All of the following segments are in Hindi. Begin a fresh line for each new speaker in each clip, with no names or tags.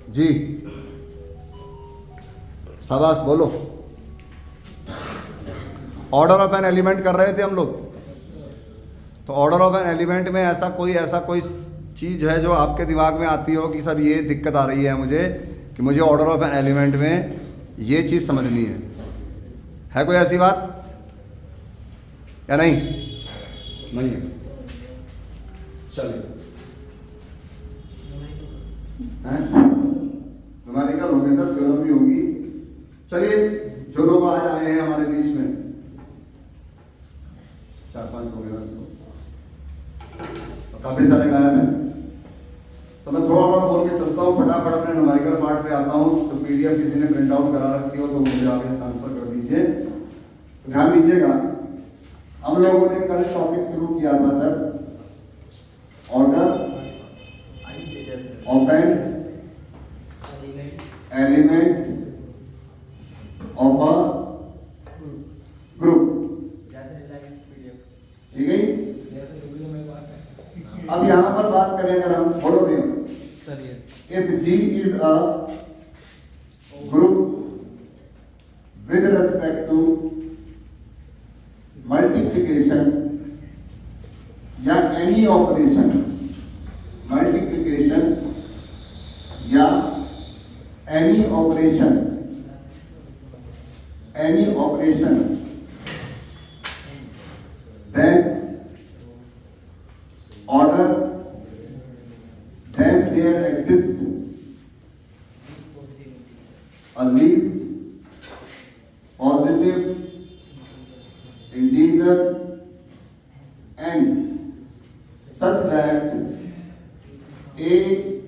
जी शाबाश बोलो। ऑर्डर ऑफ एन एलिमेंट कर रहे थे हम लोग। तो ऑर्डर ऑफ एन एलिमेंट में ऐसा कोई चीज़ है जो आपके दिमाग में आती हो कि सर ये दिक्कत आ रही है मुझे, कि मुझे ऑर्डर ऑफ एन एलिमेंट में ये चीज़ समझनी है कोई ऐसी बात या नहीं? नहीं है। चलिए न्यूमेरिकल होंगे सर, थ्योरम भी होगी। चलिए जो लोग आज आए हैं हमारे बीच में, 4-5 लोग हैं वैसे तो काफी सारे गायब हैं, तो मैं थोड़ा थोड़ा बोल के चलता हूँ, फटाफट अपने न्यूमेरिकल पार्ट पे आता हूँ। तो पीडीएफ किसी ने प्रिंट आउट करा रखी हो तो मुझे आगे ट्रांसफर कर दीजिए। ध्यान दीजिएगा, हम लोगों ने कल टॉपिक शुरू किया था sir, order of an element of a group, ठीक है। अब यहां पर बात करें अगर हम, फॉलो दें, if G is a group with respect to multiplication या एनी ऑपरेशन, मल्टीप्लिकेशन या any operation, then order, then there exists a least positive integer and such that a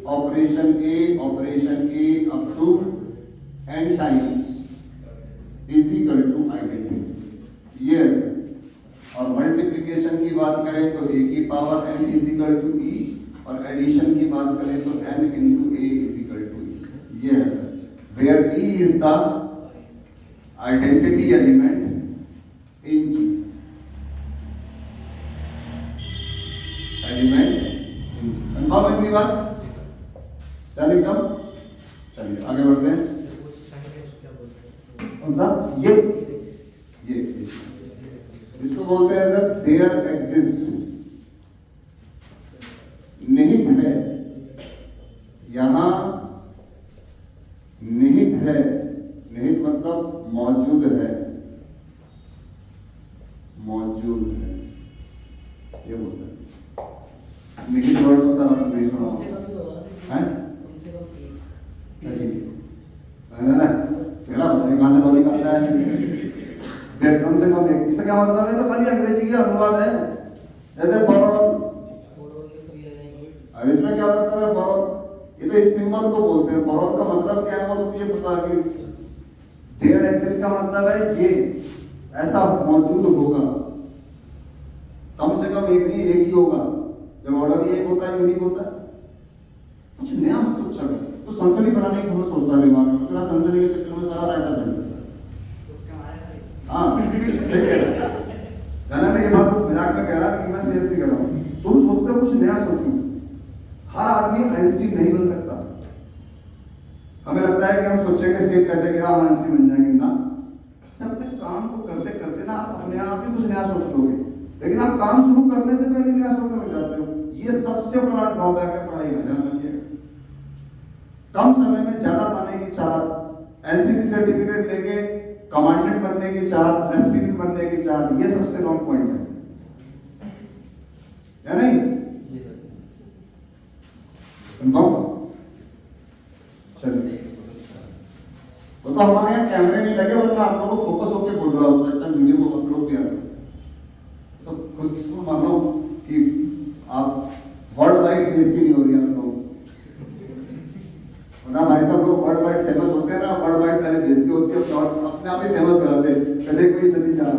operation A up to n times is equal to identity। yes, और मल्टीप्लिकेशन की बात करें तो a की power n is equal to e, और एडिशन की बात करें तो n into a is equal to e। Yes, where e is the identity element in G, confirm है मेरी बात? क्या एकदम। चलिए आगे बढ़ते हैं। कौन सा? ये इसको बोलते हैं सर देयर एग्जिस्ट, निहित है, यहां निहित है, निहित मतलब मौजूद है, ये बोलते हैं। निहित वर्ड होता है, आपने नहीं सुना है? ना तेरा पता नहीं कहां से बोली करता है, कम से कम एक। इसका क्या मतलब है? तो खाली अंग्रेजी की अनुवाद है, जैसे फॉरवर्ड। अब इसमें क्या मतलब है फॉरवर्ड? ये तो इस सिंबल को बोलते हैं। फॉरवर्ड का मतलब क्या है वो तो मुझे पता है कि देयर एग्जिस्ट का मतलब है ये ऐसा मौजूद होगा, कम से कम एक नहीं, एक ही होगा। जब ऑर्डर भी एक होता है, यूनिक होता है। कुछ नया मत सोचा कर, तो सनसनी बनाने की खबर सोचता है दिमाग में, तेरा सनसनी के चक्कर में सारा रायता बन जाता है। हाँ गाना में ये बात मजाक में कह रहा है, लेकिन मैं सीरियसली कह रहा हूँ। तुम सोचते हो कुछ नया सोचूं, हर आदमी आइंस्टीन नहीं बन सकता। हमें लगता है कि हम सोचेंगे सेब कैसे गिरा, हम आइंस्टीन बन जाएंगे ना। अपने काम को करते करते ना आप अपने आप ही कुछ नया सोच लोगे, लेकिन आप काम शुरू करने से पहले नया सोचने लग जाते हो। ये सबसे बड़ा ड्रॉबैक है पढ़ाई का, ध्यान रखिएगा। कम समय में ज्यादा पाने की चाहत, एनसीसी सर्टिफिकेट लेके कमांडेंट बनने की चाहत, लेफ्टिनेंट बनने की चाहत, ये सबसे रॉन्ग पॉइंट है, या नहीं? चलिए, वो तो हमारे यहाँ कैमरे नहीं लगे, वरना आप लोगों को फोकस होकर बोल रहा होता है। इस टाइम वीडियो को अपलोड किया तो खुशकिस्मत मानो कि आप वर्ल्ड वाइड बेइज्जती नहीं हो रही है। ना भाई साहब लोग वर्ल्ड वाइड फेमस होते हैं ना, वर्ल्ड वाइड पहले बेइज्जती होती है, अपने आप ही फेमस कराते हैं। कदे कोई जतिन जा रहा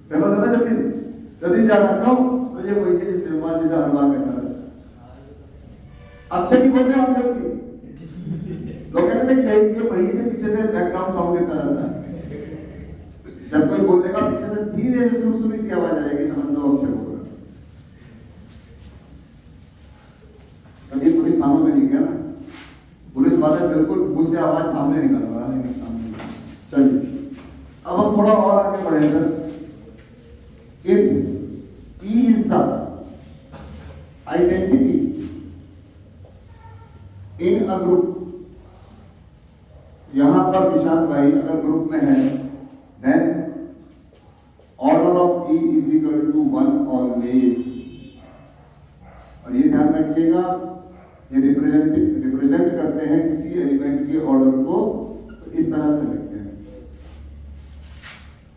फेमस है ना, जतिन जा रहा क्यों? तो ये वही है जिससे मान जैसा हर बार कहता है, अच्छे की बोलते हैं हम व्यक्ति लोग कहते थे कि ये वही है पीछे से बैकग्राउंड साउंड देता रहता है। जब कोई बोलेगा पीछे से धीरे से सुनी सी आवाज आएगी, समझ लो अक्षय बोल रहा। कभी पुलिस थानों में नहीं गया ना, वाले बिल्कुल मुंह से आवाज सामने निकल रहा है, नहीं सामने। चलिए अब हम थोड़ा और आगे बढ़े sir. If e is the identity in a group, यहां पर निशांत भाई अगर ग्रुप में है, then order of e is equal to 1 always. और ये ध्यान रखिएगा, ये रिप्रेजेंट करते हैं किसी एलिमेंट के ऑर्डर को, तो इस तरह से लिखते हैं,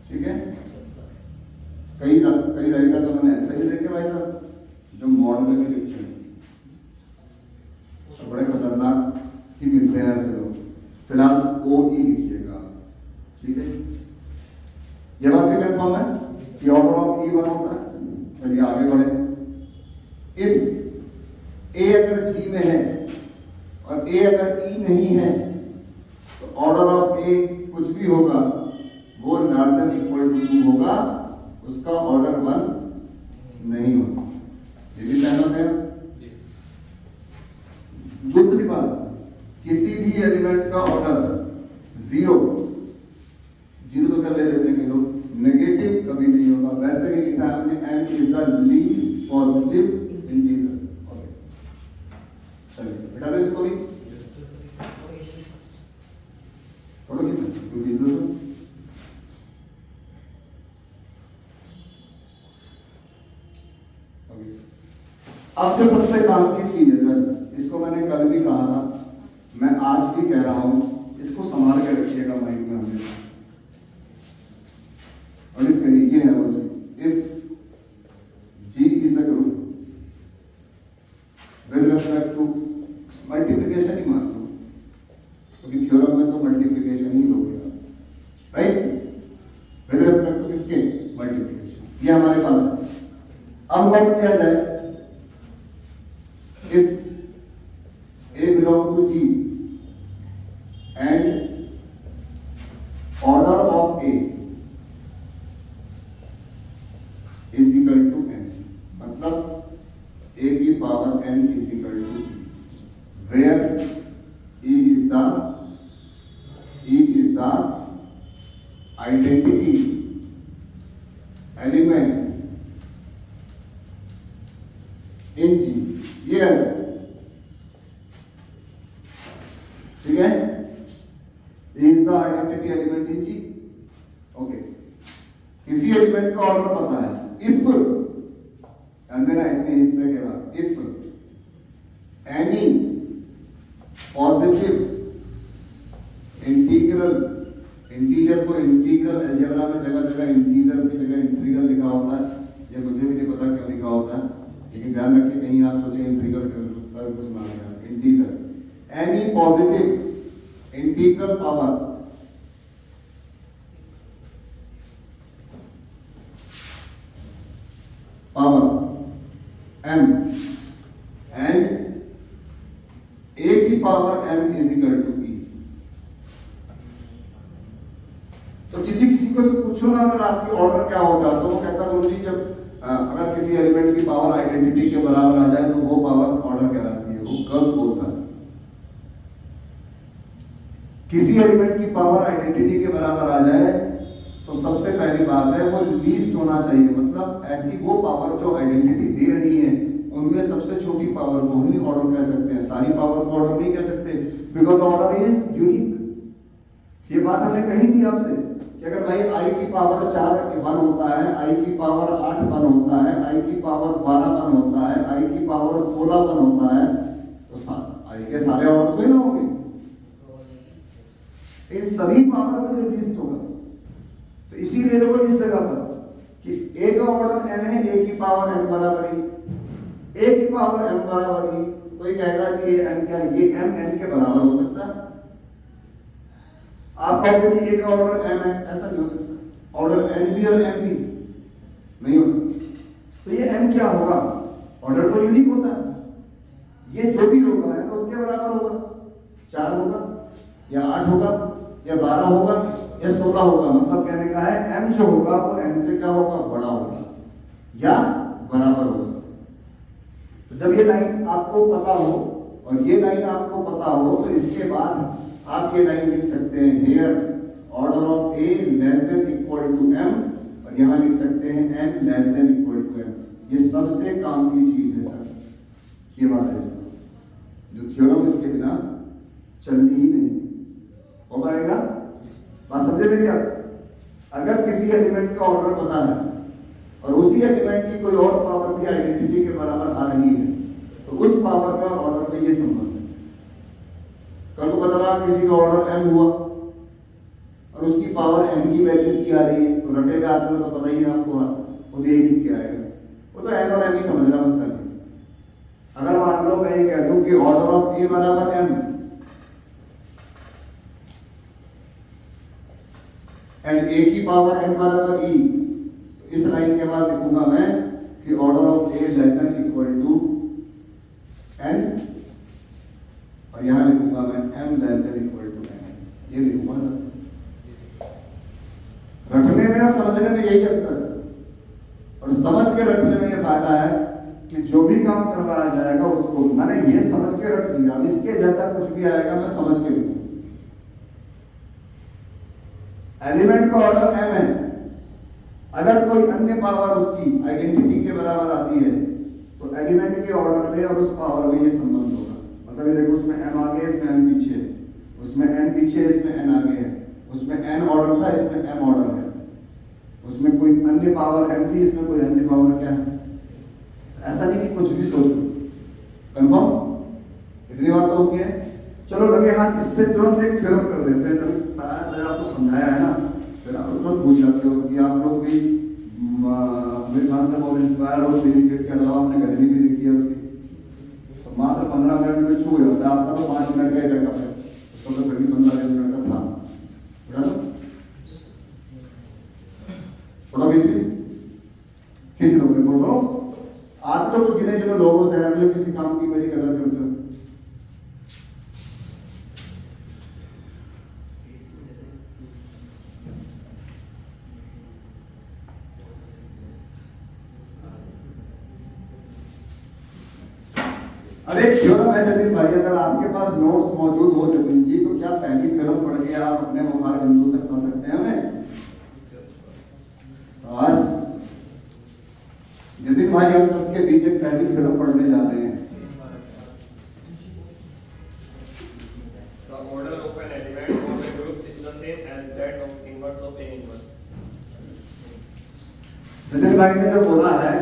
ठीक है। कई राइटर तो मैंने ऐसे भी लिखे भाई साहब, जो मॉड में भी लिखते हैं, तो बड़े खतरनाक ही मिलते हैं ऐसे लोग। फिलहाल ओ ई लिखिएगा, ठीक है। ये बात भी कंफर्म है कि ऑर्डर ऑफ ई 1 होता है। चलिए आगे बढ़े। इफ ए अगर जी में है और ए अगर ई नहीं है, तो ऑर्डर ऑफ ए कुछ भी होगा वो larger equal to 2 होगा, उसका ऑर्डर 1 नहीं हो सकता। ये भी सहमत है। दूसरी बात, किसी भी एलिमेंट का ऑर्डर 0 तो कर ले लेते हैं लोग, नेगेटिव कभी नहीं होगा। वैसे भी लिखा है हमने n is the least positive integer. Okay चलिए बेटा दो इसको भी पढ़ो कितना। अब जो सबसे काम की चीज है सर, इसको मैंने कल भी कहा था, मैं आज भी कह रहा हूं, इसको संभाल के रखिएगा माइंड में हमेशा। और इसके लिए ये है वो चीज, if G is a group with respect to multiplication ही मान लो, क्योंकि थ्योरम में तो मल्टीप्लिकेशन ही लोगे, राइट। विद रिस्पेक्ट टू किसके, मल्टीप्लिकेशन, ये हमारे पास है। अब बात किया जाए, if A belong to G and order of A is equal to n, मतलब A की power n is equal to where E is the identity element in G, ये ऐसा, ठीक है। Is the identity element in G. Okay, किसी एलिमेंट का ऑर्डर पता है, इफ अंदर इतने हिस्से के बाद, इफ एनी पॉजिटिव इंटीजर को इंटीग्रल अलजेब्रा में जगह जगह इंटीजर की जगह इंटीग्रल लिखा होता है, ये मुझे भी नहीं पता क्यों लिखा होता है, लेकिन ध्यान रखिए कहीं आप सोचें इंटीग्रल कुछ मान लिया, integer any positive integral power m and a की power m is equal to e। तो किसी को पूछो ना अगर आपकी ऑर्डर क्या होगा, तो वो कहता गुरु जी जब अगर किसी एलिमेंट की पावर आइडेंटिटी के बराबर आ जाए तो वो पावर ऑर्डर कहलाती है, वो गलत बोलता है। किसी एलिमेंट की पावर आइडेंटिटी के बराबर आ जाए तो सबसे पहली बात है वो लीस्ट होना चाहिए, मतलब ऐसी वो पावर जो आइडेंटिटी दे रही है उनमें सबसे छोटी पावर को हम ही ऑर्डर कह सकते हैं, सारी पावर को ऑर्डर नहीं कह सकते, बिकॉज ऑर्डर इज यूनिक। ये बात हमने कही थी आपसे कि अगर भाई i की पावर 4 1 होता है, i की पावर 8 1 होता है, i की पावर 12 1 होता है, i की पावर 16 1 होता है, तो i के सारे ऑर्डर कोई ना होंगे, इन सभी पावर में जो लिस्ट होगा। तो इसीलिए देखो इस जगह पर कि a का ऑर्डर n है, a की पावर n बराबर ही, a की पावर m बराबर ही। कोई कहेगा जी ये m क्या है, ये m n के बराबर हो सकता है। आप कहोगे कि a का ऑर्डर m है, ऐसा नहीं हो सकता, ऑर्डर n भी और m भी नहीं हो सकता। तो ये m क्या होगा, ऑर्डर तो यूनिक होता है, ये जो भी होगा है तो उसके बराबर होगा, 4 होगा या 8 होगा या 12 होगा या 16 होगा। मतलब कहने का है m जो होगा वो n से क्या होगा, बड़ा होगा या बराबर हो सकता है। तो जब ये लाइन आपको पता हो और ये लाइन आपको पता हो तो इसके बाद आप ये लाइन लिख सकते हैं, here order of a less than equal to m, और यहाँ लिख सकते हैं n less than equal to m. ये सबसे काम की चीज है सर, ये बात है सर, जो थ्योरम इसके बिना चलनी ही नहीं हो पाएगा। बात समझे मेरी आप? अगर किसी एलिमेंट का ऑर्डर पता है और उसी एलिमेंट की कोई और पावर भी आइडेंटिटी के बराबर आ रही है तो उस पावर का ऑर्डर में ये संबंध है। कल को पता लगा किसी का ऑर्डर एम हुआ और उसकी पावर एम की वैल्यू ई आ रही है, तो रटे में आदमी तो पता ही है आपको, वो यही लिख के आएगा, वो तो एन और एम ही समझना बस करके। अगर मान लो मैं ये कह दूं कि ऑर्डर ऑफ ए बराबर एम एंड ए की पावर एन बराबर ई, इस लाइन के बाद लिखूंगा मैं कि order of a less than equal to n, और यहां लिखूंगा मैं m less than equal to n, ये लिखूंगा सर। रटने में और समझने में यही अंतर है, और समझ के रटने में ये फायदा है कि जो भी काम करवाया जाएगा उसको मैंने ये समझ के रट लिया, इसके जैसा कुछ भी आएगा मैं समझ के लिखूंगा। एलिमेंट का ऑर्डर एम है, अगर कोई अन्य पावर उसकी आइडेंटिटी के बराबर आती है तो एलिमेंट के ऑर्डर में और उस पावर में ये संबंध होगा। मतलब ये देखो उसमें एम आगे इसमें एम पीछे, उसमें एन पीछे इसमें एन आगे है, उसमें एन ऑर्डर था इसमें एम ऑर्डर है, उसमें कोई अन्य पावर एम थी इसमें कोई अन्य पावर क्या है। ऐसा नहीं कि कुछ भी सोच लो, कंफर्म? इतनी बात तो ओके है। चलो लगे हाथ, इससे तुरंत एक थ्योरम कर देते हैं। मैंने आपको समझाया है ना, फिर आप तुरंत भूल जाते हो कि आप लोग भी मेरे ख्याल से बहुत इंस्पायर हो। क्रिकेट के अलावा आपने गजनी भी देखी है उसकी, तो मात्र 15 मिनट में छू जाता है आपका, तो 5 मिनट का ही बैकअप है, तो फिर भी 15-20 मिनट का था थोड़ा खींच लो बोल रहा हूँ। आप तो कुछ गिने चलो लोगों से हर किसी काम की मेरी कदर करते हो। अरे थ्योरम है जतिन भाई, अगर आपके पास नोट्स मौजूद हो जतिन जी तो क्या पहली थ्योरम पढ़ के आप अपने मुखार बिंदु से पढ़ सकते हैं हमें? आज जतिन भाई हम सबके बीच एक पहली थ्योरम पढ़ने जा रहे हैं।
The order of an element of a group is the same as that of inverse of A inverse.
Jatin भाई ने जो बोला है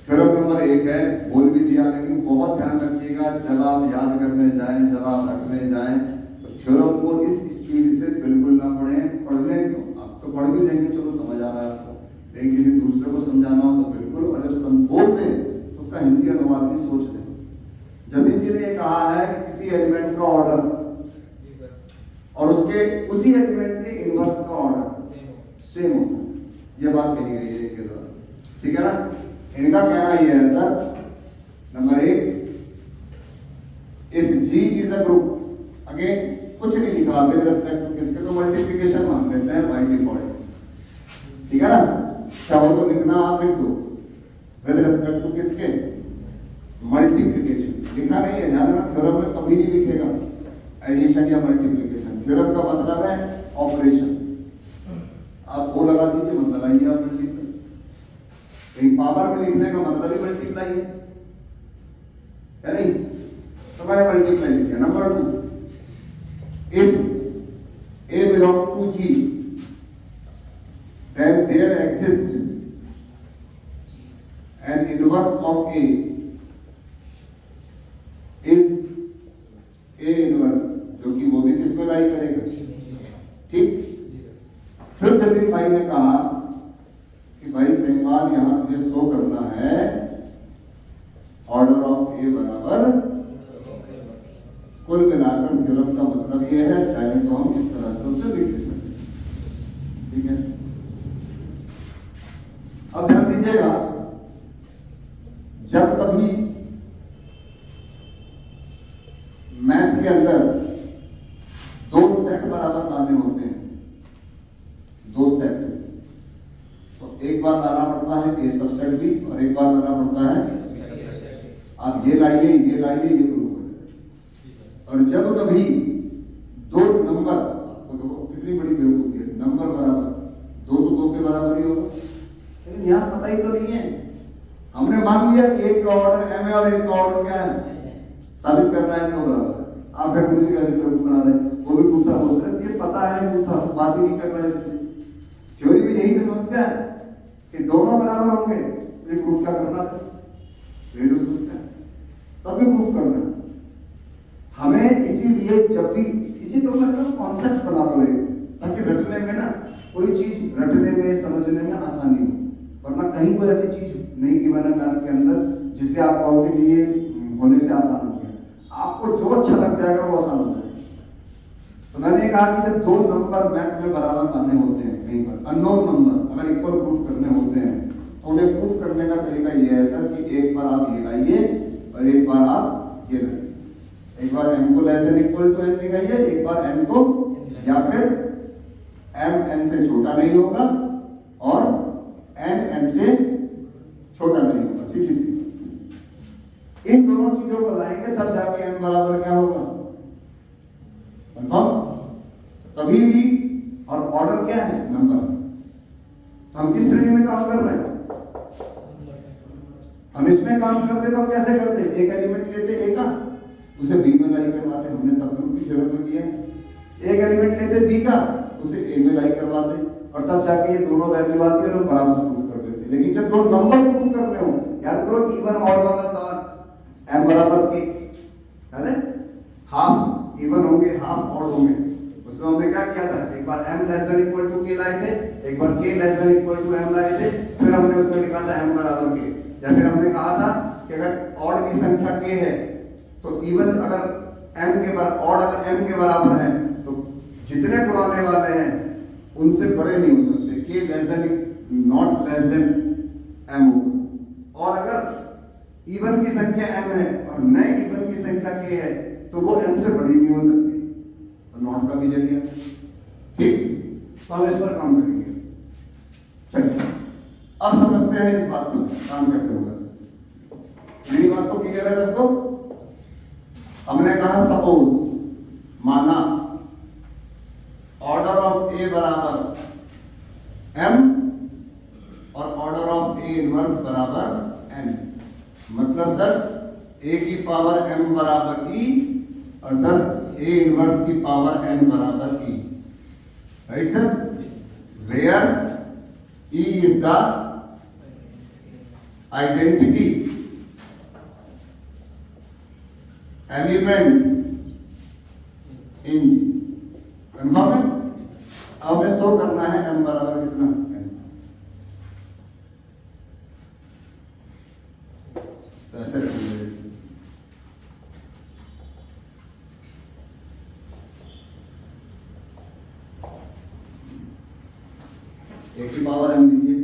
थ्योरम नंबर 1 है, बोल भी दिया, लेकिन बहुत ध्यान रखिएगा जब आप याद करने जाएं, जब आप रखने जाएं तो थ्योरम को इस स्पीड से बिल्कुल ना पढ़ें। पढ़ने आप तो पढ़ भी लेंगे, चलो समझ आ रहा है आपको, लेकिन किसी दूसरे को समझाना हो तो बिल्कुल, और जब संबोध दें तो उसका हिंदी अनुवाद भी सोच लें। जतिन जी ने कहा है कि किसी एलिमेंट का ऑर्डर और उसके उसी एलिमेंट के इनवर्स का ऑर्डर सेम होता है, ये बात कही गई है इसके द्वारा, ठीक है ना। इनका कहना यह है sir, number 1, if G is a group, again कुछ नहीं लिखा विद रिस्पेक्ट टू किसके, तो मल्टीप्लिकेशन मान लेते हैं बाय डिफॉल्ट, ठीक है ना। चाहो तो लिखना आप लिख दो विद रिस्पेक्ट टू किसके, मल्टीप्लिकेशन लिखा नहीं है, ध्यान रखना। थ्योरम में कभी नहीं लिखेगा एडिशन या मल्टीप्लिकेशन, थ्योरम का मतलब है ऑपरेशन। आप वो लगा दीजिए, मत लगाइए आप मल्टीप्लाई, एक पावर में लिखने का मतलब ही मल्टीप्लाई है नहीं, तो मैंने मल्टीप्लाई लिखा। Number 2, if A belongs to G then there exists an inverse of A is A inverse, जो कि वो भी किसमें लाई करेगा, ठीक। फिर जतिन भाई ने कहा कि भाई सवाल यहां तुझे शो करना है ऑर्डर ऑफ ए बराबर, कुल मिलाकर थ्योरम का मतलब ये है, चाहे तो हम इस तरह से उसे लिख सकते हैं, ठीक है। अब ध्यान दीजिएगा, जब कभी मैथ के अंदर 2 सेट बराबर लाने होते हैं, 2 सेट, तो एक बार लाना पड़ता है ए सबसेट भी और एक बार लाना पड़ता है, आप आप ये लाइए ये प्रूफ हो जाएगा। और जब कभी दो नंबर, आपको देखो कितनी बड़ी बेवकूफी है, नंबर बराबर, दो तो दो के बराबर ही होगा, लेकिन यहाँ पता ही तो नहीं है। हमने मान लिया कि एक का ऑर्डर m है और एक का ऑर्डर क्या है, साबित करना है क्यों बराबर है। आप है गुरु जी का बेवकूफ बना रहे, वो भी पूछा बोल रहे, ये पता है पूछा, बात ही नहीं कर रहा है। थ्योरी में यही तो समस्या है कि दोनों बराबर होंगे, ये प्रूफ क्या करना था, यही तो समस्या है, तभी प्रूफ करना। हमें इसीलिए जब भी इसी तो मतलब कॉन्सेप्ट बना लो एक, ताकि रटने में ना कोई चीज रटने में समझने में आसानी हो, वरना कहीं कोई ऐसी चीज नहीं गिवन है मैथ के अंदर जिससे आप कहोगे कि ये होने से आसान हो गया। आपको जो अच्छा लग जाएगा वो आसान हो जाएगा। तो मैंने कहा कि जब दो नंबर मैथ में बराबर लाने होते हैं, कहीं पर अननोन नंबर अगर इक्वल प्रूफ करने होते हैं, तो उन्हें प्रूफ करने का तरीका ये है सर कि एक बार आप ये लाइए और एक बार आप ये लाइए। एक बार m को less than equal to n दिखाइए, एक बार n को, या फिर m n से छोटा नहीं होगा और n m से छोटा नहीं होगा, सीधी सी। इन दोनों चीजों को लाएंगे तब जाके n बराबर क्या होगा, कंफर्म। तभी भी, और ऑर्डर क्या है, नंबर। तो हम किस श्रेणी में काम कर रहे हैं, हम इसमें काम करते तो हम कैसे करते, एक एलिमेंट लेते ए का, उसे बी में लाई करवाते, हमने सब ग्रुप की जरूरत में किया है। एक एलिमेंट लेते बी का, उसे ए में लाई करवाते, और तब जाके ये दोनों वैल्यू आती है और हम बराबर प्रूफ कर देते। लेकिन जब दो नंबर प्रूफ करने हो, याद करो इवन ऑड वाला सवाल, m बराबर के, याद है, हाफ इवन होंगे हाफ ऑड होंगे, उसमें हमने क्या किया था, एक बार m less than equal to k लाए थे, एक बार k less than equal to m लाए थे, फिर हमने उसमें लिखा था m बराबर k। या फिर हमने कहा था कि अगर ऑड की संख्या k है तो इवन अगर m के बराबर, ऑड अगर m के बराबर है तो जितने पुराने वाले हैं उनसे बड़े नहीं हो सकते, k less then not less than m होगा। और अगर इवन की संख्या m है और नए इवन की संख्या k है तो वो m से बड़ी नहीं हो सकती, तो नॉट का भी जरिया। ठीक, तो हम इस पर काम करेंगे। चलिए अब समझते हैं इस बात में काम कैसे होगा। मेरी बात को क्लियर है सबको। हमने कहा सपोज, माना ऑर्डर ऑफ ए बराबर m और ऑर्डर ऑफ ए इनवर्स बराबर n, मतलब सर a की पावर m बराबर e और सर a इनवर्स की पावर n बराबर e, right sir, where e is the identity element in, confirm है। अब हमें शो करना है m बराबर कितना, तो ऐसे करेंगे, एक की पावर m लीजिए,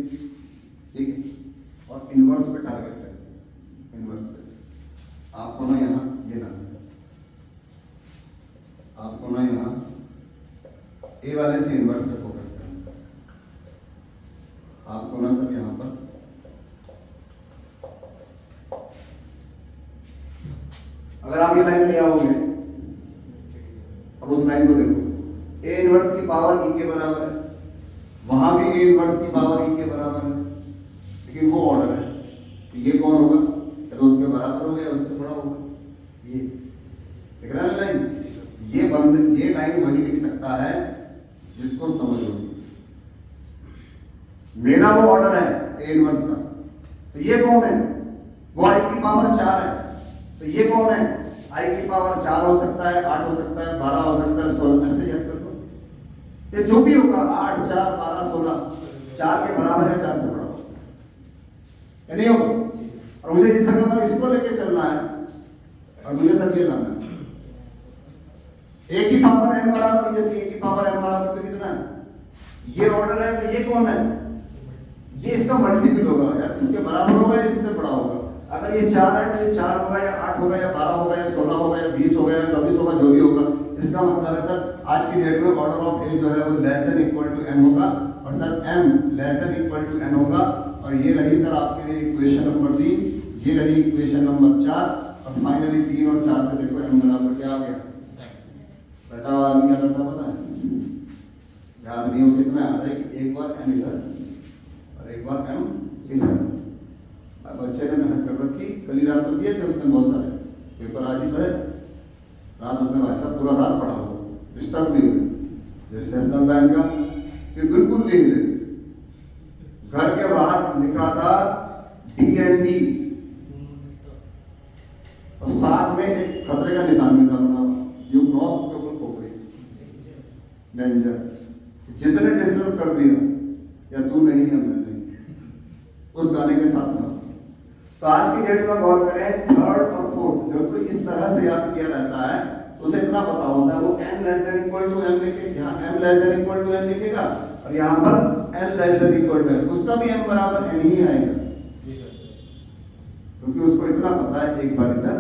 ठीक है, और इनवर्स पे टारगेट करें, इनवर्स पे आपको ना यहाँ ये ना, आपको ना यहाँ ए वाले से इनवर्स पे फोकस करना, आपको ना सब यहाँ पर अगर आप ये लाइन ले आओगे और उस लाइन को देखो, ए इनवर्स की पावर ई के बराबर है, वहां भी ए इनवर्स की पावर ई के बराबर है, लेकिन वो ऑर्डर है, तो ये कौन होगा, तो उसके बराबर होगा या उससे बड़ा होगा, ये देख रहा है लाइन। ये बंद, ये लाइन वही लिख सकता है जिसको समझ हो। मेरा वो ऑर्डर है ए इनवर्स का, तो ये कौन है, वो आई की पावर 4 है, तो ये कौन है, आई की पावर 4 हो सकता है, 8 हो सकता है, 12 हो सकता है, 16, ऐसे याद कर दो। ये जो भी होगा 8, 4, 12, 16, 4 के बराबर है, 4 से बड़ा होगा या नहीं होगा। और मुझे इस जगह पर इसको लेके चलना है और मुझे सर ये लाना है, ए की पावर m बराबर, जब ए की पावर m बराबर पे कितना है, ये ऑर्डर है, तो ये कौन है, ये इसका मल्टीपल होगा या इसके बराबर होगा या इससे बड़ा होगा। अगर ये 4 है तो ये 4 होगा या 8 होगा या 12 होगा या 16 होगा या 20 होगा या 24 होगा, जो भी होगा। इसका मतलब है सर आज की डेट में ऑर्डर ऑफ ए जो है वो less than equal to n होगा और sir m less than equal to n होगा। और ये रही सर आपके लिए इक्वेशन नंबर 3, ये रही इक्वेशन नंबर 4। अब फाइनली 3 और 4 से देखो m बराबर क्या आ गया। बेटा हुआ आदमी क्या करता पता है, याद नहीं उसे इतना याद है कि एक बार m इधर और एक बार m इधर। अब बच्चे ने मेहनत कर रखी, कल ही रात को किए थे उसने बहुत सारे पेपर, आज ही करे रात उसने भाई साहब पूरा रात पढ़ा हो, डिस्टर्ब नहीं हुए, जैसे नेशनल बैंक का कि बिल्कुल नहीं ले। घर के बाहर लिखा था DND और साथ में एक खतरे का निशान भी था बना हुआ, यू क्रॉस उसके ऊपर खोपड़ी डेंजर, जिसने डिस्टर्ब कर दिया या तू नहीं है मैं नहीं, उस गाने के साथ था। तो आज की डेट में गौर करें, थर्ड और फोर्थ जो तो इस तरह से याद किया रहता है, उसे इतना पता होता है वो n less than equal to m लिखे, यहाँ m less than equal to n लिखेगा और यहाँ पर n less than equal to m, उसका भी m बराबर n ही आएगा, क्योंकि उसको इतना पता है एक बार इधर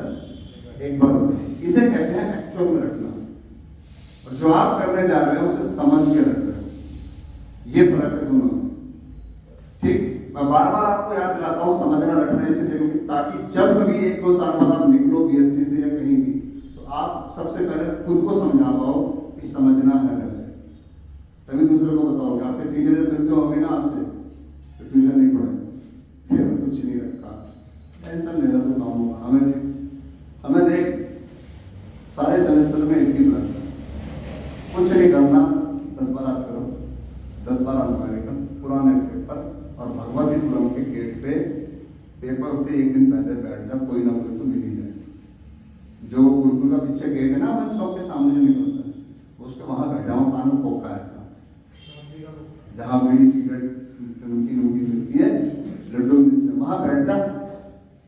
एक बार उधर। इसे कहते हैं एक्चुअल में रखना, और जो आप करने जा रहे हो उसे समझ के रख रहे हो, ये फर्क है दोनों में। ठीक, मैं बार बार आपको याद दिलाता हूँ समझना रखना इसलिए, क्योंकि ताकि जब कभी 1-2 साल बाद आप निकलो BSc से या कहीं भी, तो आप सबसे पहले खुद को समझा पाओ कि समझना है पहले, तभी दूसरे को बताओगे। आपके सीनियर मिलते होंगे ना आपसे, तो ट्यूशन नहीं पढ़े, फिर कुछ नहीं रखा, टेंशन लेना तो काम होगा। हमें देख सारे सेमेस्टर में 80 प्लस, कुछ नहीं करना, 10 बार याद करो, 10 बार अमेरिकन पुराने पेपर और भगवतीपुरम के गेट पे पेपर से एक दिन पहले बैठ जा, कोई ना कोई तो मिल ही जाए। जो गुरुकुल का पीछे गेट है ना वन शॉप के सामने जो निकलता है, उसके वहां बैठा हूँ, कानून खोप का था, जहाँ बीड़ी सिगरेट नमकीन मिलती है, लड्डू मिलते हैं, वहां बैठ जा,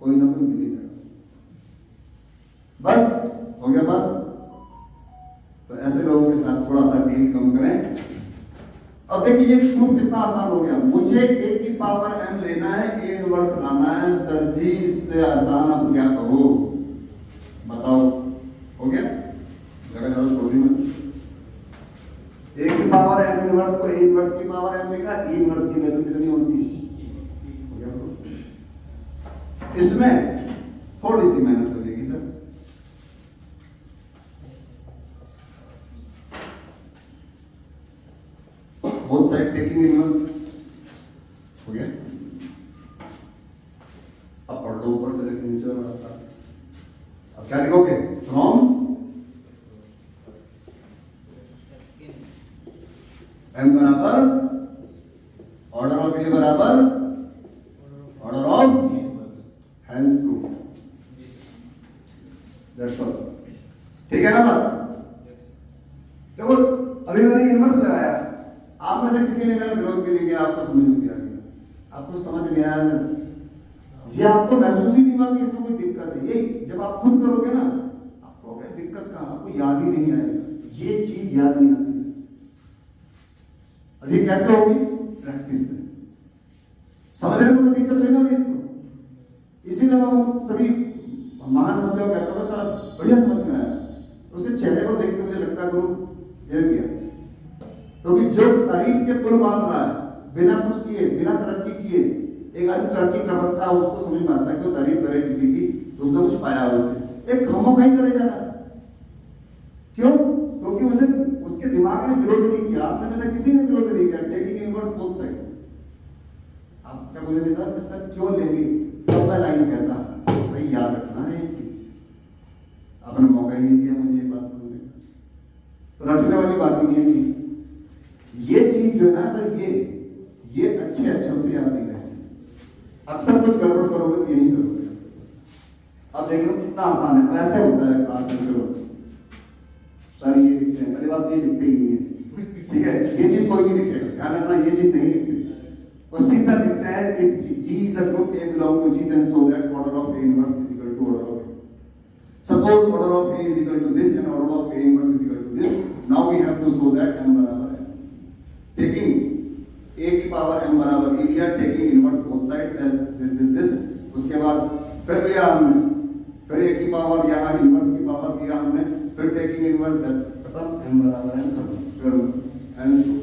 कोई ना कोई मिल ही जाएगा। बस हो गया बस। तो ऐसे लोगों के साथ थोड़ा सा डील कम करें। अब देखिए ये प्रूफ कितना आसान हो गया, मुझे a की पावर m लेना है, a इनवर्स लाना है, सर जी इससे आसान अब क्या कहो बताओ, हो गया, जगह ज्यादा छोड़ दी मैंने। a की पावर m इनवर्स को a इनवर्स की पावर m देखा, e इनवर्स की वैल्यू कितनी होती है, इसमें थोड़ी सी मेहनत लगेगी sir. Both side taking inverse हो गया, अब पढ़ लो ऊपर से लेकर नीचे वाला। अब क्या लिखोगे, फ्रॉम m बराबर ऑर्डर ऑफ a बराबर order of hence proof, that's all. ठीक है ना बात? देखो अभी मैंने इनवर्स लगाया, आप में से किसी ने मेरा विरोध भी नहीं किया, आपको समझ में भी आ गया, आपको समझ में आया, ये आपको महसूस ही नहीं हुआ कि इसमें कोई दिक्कत है। ये जब आप खुद करोगे ना, आपको क्या दिक्कत कहाँ, आपको याद ही नहीं आएगा, ये चीज याद नहीं आती। और ये कैसे होगी, प्रैक्टिस से। समझने में कोई दिक्कत नहीं ना इसको, इसीलिए हम सभी महान हस्तियों कहते हैं सारा बढ़िया समझ में आया, उसके चेहरे को देख के मुझे लगता है गुरु ये किया, क्योंकि जो तारीफ के पुल बांध रहा है बिना कुछ किए, बिना तरक्की किए, एक आदमी तरक्की कर रखा है, उसको समझ में आता है कि तारीफ करे किसी की तो उसने कुछ पाया उसे, एक खामोखाई करे जा रहा है। क्यों? क्योंकि उसे उसके दिमाग ने विरोध नहीं किया, आपने में से किसी ने विरोध नहीं किया, टेकिंग इनवर्स बोथ साइड। आप क्या बोले देता कि सर क्यों लेंगे, तब मैं लाइन कहता भाई याद रखना है ये चीज, आपने मौका ही नहीं दिया मुझे ये बात बोलने का, तो रटने वाली बात ही नहीं है। ये चीज जो है सर, ये अच्छे अक्षर से याद नहीं रहती, अक्सर कुछ गड़बड़ करोगे तो यही करोगे। अब देख लो कितना आसान है, वैसे होता है क्लास में, चलो सर ये लिखते हैं, पहली बात ये लिखते ही नहीं है, ठीक है, ये चीज कोई नहीं लिखेगा, ध्यान रखना ये चीज नहीं लिखते, वो सीधा लिखते हैं if G is a group A belong to G, then so that order of A inverse is equal to order of A. Suppose order of A is equal to this and order of A inverse is equal to this, now we have to show that m बराबर है, taking A की पावर m बराबर A लिया, taking inverse both side this, उसके बाद फिर लिया हमने, फिर A की पावर यहाँ इनवर्स की पावर लिया हमने, फिर टेकिंग इनवर्स खत्म, m बराबर है खत्म, फिर आंसर।